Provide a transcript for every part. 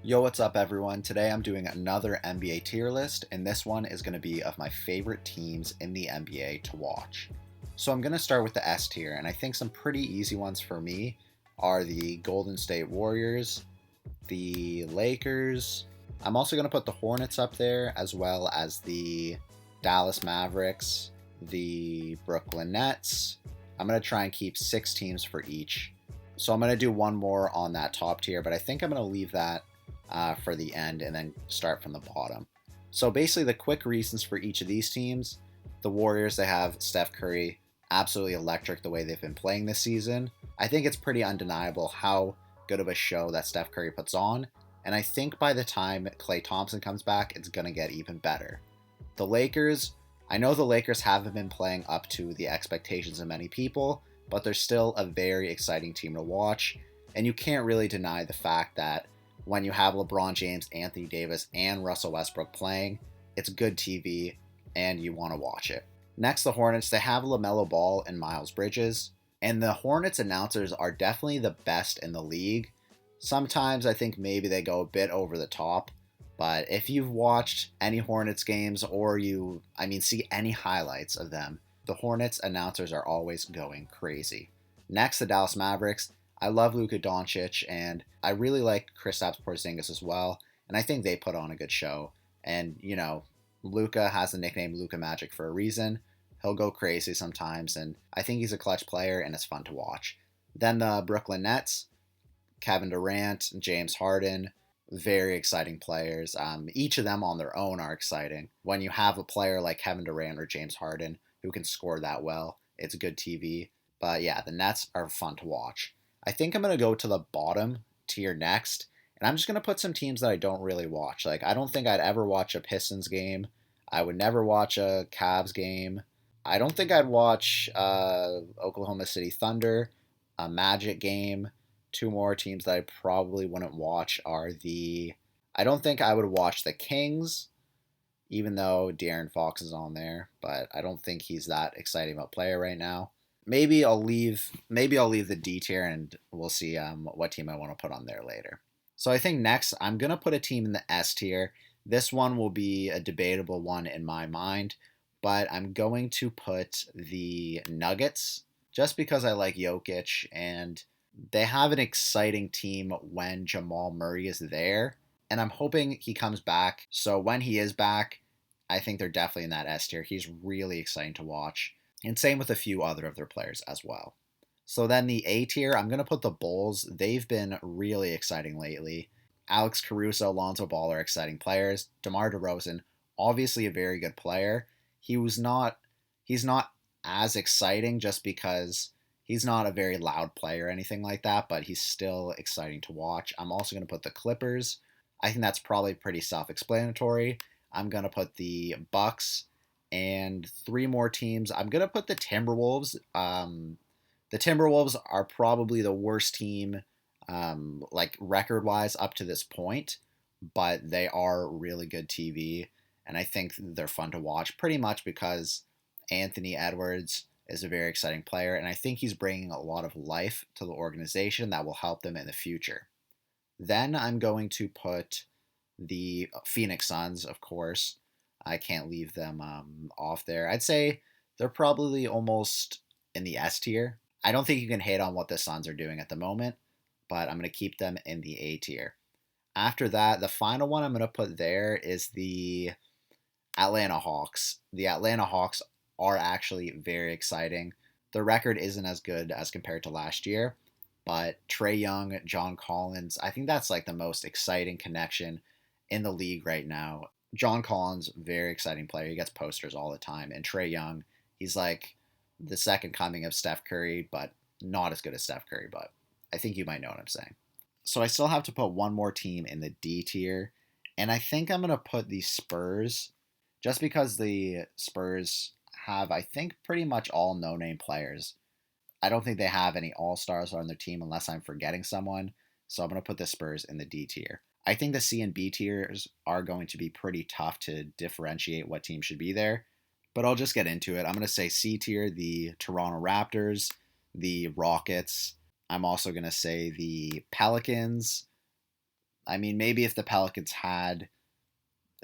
Yo, what's up, everyone? Today I'm doing another NBA tier list, and this one is going to be of my favorite teams in the NBA to watch. So I'm going to start with the S tier, and I think some pretty easy ones for me are the Golden State Warriors, the Lakers. I'm also going to put the Hornets up there, as well as the Dallas Mavericks, the Brooklyn Nets. I'm going to try and keep 6 teams for each. So I'm going to do one more on that top tier, but I think I'm going to leave that for the end and then start from the bottom. So basically, the quick reasons for each of these teams: the Warriors, they have Steph Curry, absolutely electric the way they've been playing this season. I think it's pretty undeniable how good of a show that Steph Curry puts on, and I think by the time Klay Thompson comes back, it's going to get even better. The Lakers, I know the Lakers haven't been playing up to the expectations of many people, but they're still a very exciting team to watch, and you can't really deny the fact that when you have LeBron James, Anthony Davis, and Russell Westbrook playing, it's good TV and you want to watch it. Next, the Hornets, they have LaMelo Ball and Miles Bridges, and the Hornets announcers are definitely the best in the league. Sometimes I think maybe they go a bit over the top, but if you've watched any Hornets games or see any highlights of them, the Hornets announcers are always going crazy. Next, the Dallas Mavericks. I love Luka Doncic, and I really like Kristaps Porzingis as well, and I think they put on a good show. And, Luka has the nickname Luka Magic for a reason. He'll go crazy sometimes, and I think he's a clutch player, and it's fun to watch. Then the Brooklyn Nets, Kevin Durant, James Harden, very exciting players. Each of them on their own are exciting. When you have a player like Kevin Durant or James Harden who can score that well, it's good TV. But yeah, the Nets are fun to watch. I think I'm going to go to the bottom tier next, and I'm just going to put some teams that I don't really watch. Like, I don't think I'd ever watch a Pistons game. I would never watch a Cavs game. I don't think I'd watch Oklahoma City Thunder, a Magic game. Two more teams that I probably wouldn't watch are I don't think I would watch the Kings, even though De'Aaron Fox is on there, but I don't think he's that exciting of a player right now. Maybe I'll leave the D tier, and we'll see what team I want to put on there later. So I think next I'm gonna put a team in the S tier. This one will be a debatable one in my mind, but I'm going to put the Nuggets just because I like Jokic and they have an exciting team when Jamal Murray is there, and I'm hoping he comes back. So when he is back, I think they're definitely in that S tier. He's really exciting to watch. And same with a few other of their players as well. So then the A tier, I'm going to put the Bulls. They've been really exciting lately. Alex Caruso, Lonzo Ball are exciting players. DeMar DeRozan, obviously a very good player. He's not as exciting just because he's not a very loud player or anything like that, but he's still exciting to watch. I'm also going to put the Clippers. I think that's probably pretty self-explanatory. I'm going to put the Bucks and 3 more teams. I'm going to put the Timberwolves. The Timberwolves are probably the worst team, like record-wise up to this point, but they are really good TV, and I think they're fun to watch pretty much because Anthony Edwards is a very exciting player, and I think he's bringing a lot of life to the organization that will help them in the future. Then I'm going to put the Phoenix Suns, of course. I can't leave them off there. I'd say they're probably almost in the S tier. I don't think you can hate on what the Suns are doing at the moment, but I'm going to keep them in the A tier. After that, the final one I'm going to put there is the Atlanta Hawks. The Atlanta Hawks are actually very exciting. Their record isn't as good as compared to last year, but Trae Young, John Collins, I think that's like the most exciting connection in the league right now. John Collins, very exciting player. He gets posters all the time. And Trae Young, he's like the second coming of Steph Curry, but not as good as Steph Curry, but I think you might know what I'm saying. So I still have to put one more team in the D tier, and I think I'm going to put the Spurs, just because the Spurs have, I think, pretty much all no-name players. I don't think they have any all-stars on their team unless I'm forgetting someone, so I'm going to put the Spurs in the D tier. I think the C and B tiers are going to be pretty tough to differentiate what team should be there, but I'll just get into it. I'm going to say C tier, the Toronto Raptors, the Rockets. I'm also going to say the Pelicans, I mean, maybe if the Pelicans had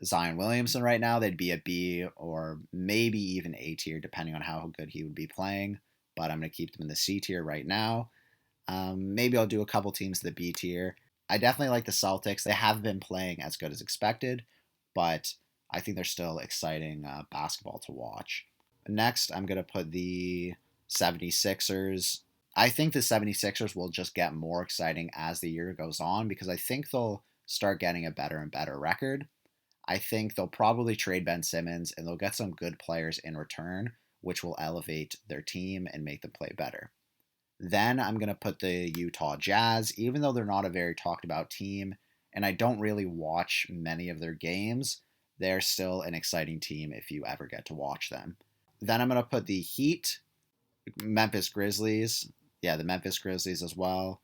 Zion Williamson right now, they'd be a B or maybe even A tier, depending on how good he would be playing. But I'm going to keep them in the C tier right now. Maybe I'll do a couple teams in the B tier. I definitely like the Celtics. They haven't been playing as good as expected, but I think they're still exciting basketball to watch. Next, I'm going to put the 76ers. I think the 76ers will just get more exciting as the year goes on because I think they'll start getting a better and better record. I think they'll probably trade Ben Simmons and they'll get some good players in return, which will elevate their team and make them play better. Then I'm going to put the Utah Jazz, even though they're not a very talked about team, and I don't really watch many of their games, they're still an exciting team if you ever get to watch them. Then I'm going to put the Heat, Memphis Grizzlies. Yeah, the Memphis Grizzlies as well.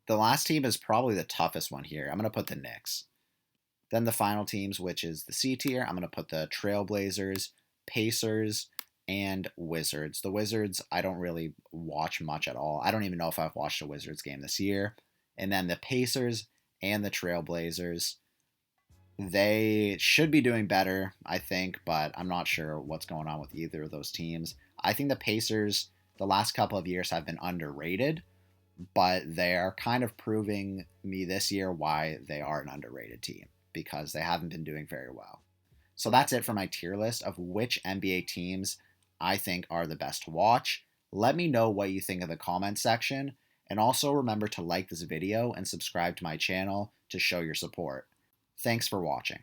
The last team is probably the toughest one here. I'm going to put the Knicks. Then the final teams, which is the C tier, I'm going to put the Trailblazers, Pacers, and Wizards. The Wizards, I don't really watch much at all. I don't even know if I've watched a Wizards game this year. And then the Pacers and the Trailblazers, they should be doing better, I think, but I'm not sure what's going on with either of those teams. I think the Pacers, the last couple of years, have been underrated, but they are kind of proving me this year why they are an underrated team because they haven't been doing very well. So that's it for my tier list of which NBA teams I think are the best to watch. Let me know what you think in the comment section, and also remember to like this video and subscribe to my channel to show your support. Thanks for watching.